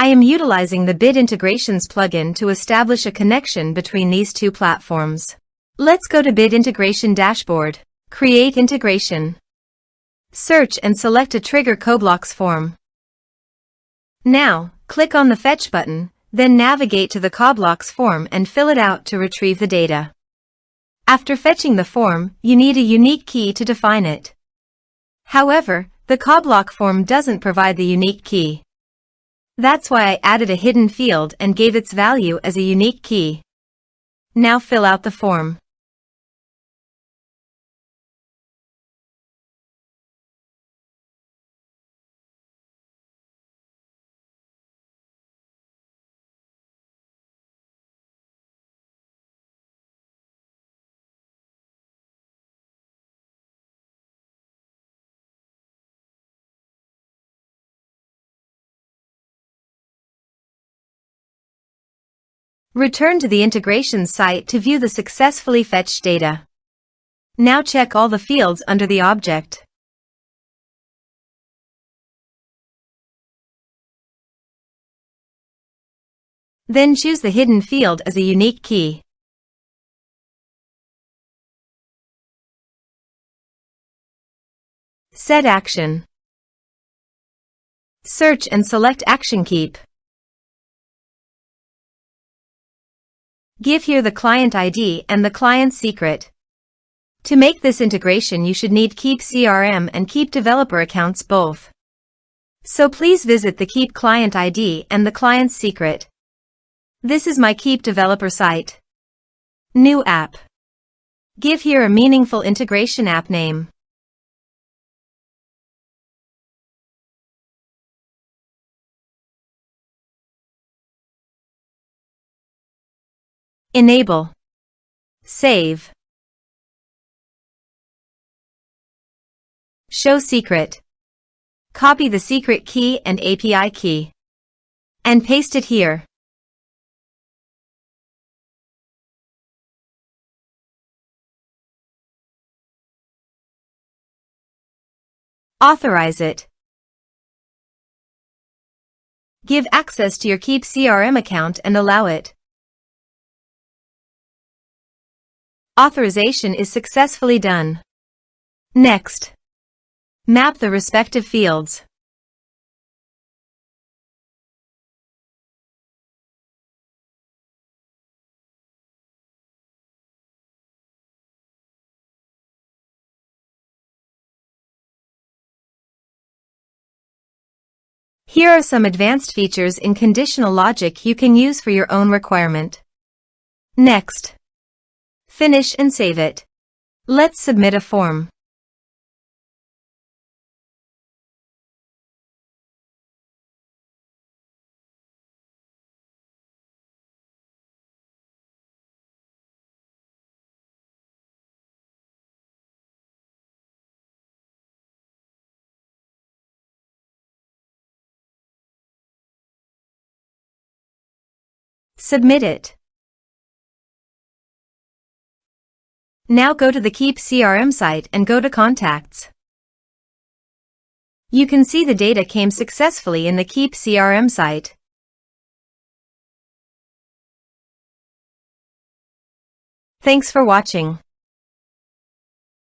I am utilizing the Bit Integrations plugin to establish a connection between these two platforms. Let's go to Bit Integration Dashboard. Create integration. Search and select a trigger CoBlocks form. Now, click on the Fetch button, then navigate to the CoBlocks form and fill it out to retrieve the data. After fetching the form, you need a unique key to define it. However, the CoBlock form doesn't provide the unique key. That's why I added a hidden field and gave its value as a unique key. Now fill out the form. Return to the integrations site to view the successfully fetched data. Now check all the fields under the object. Then choose the hidden field as a unique key. Set action. Search and select Action Keap. Give here the client ID and the client secret. To make this integration, you should need Keap CRM and Keap developer accounts both. So please visit the Keap client ID and the client secret. This is my Keap developer site. New app. Give here a meaningful integration app name. Enable. Save. Show secret. Copy the secret key and API key. And paste it here. Authorize it. Give access to your Keap CRM account and allow it. Authorization is successfully done. Next. Map the respective fields. Here are some advanced features in conditional logic you can use for your own requirement. Next. Finish and save it. Let's submit a form. Submit it. Now go to the Keap CRM site and go to Contacts. You can see the data came successfully in the Keap CRM site. Thanks for watching.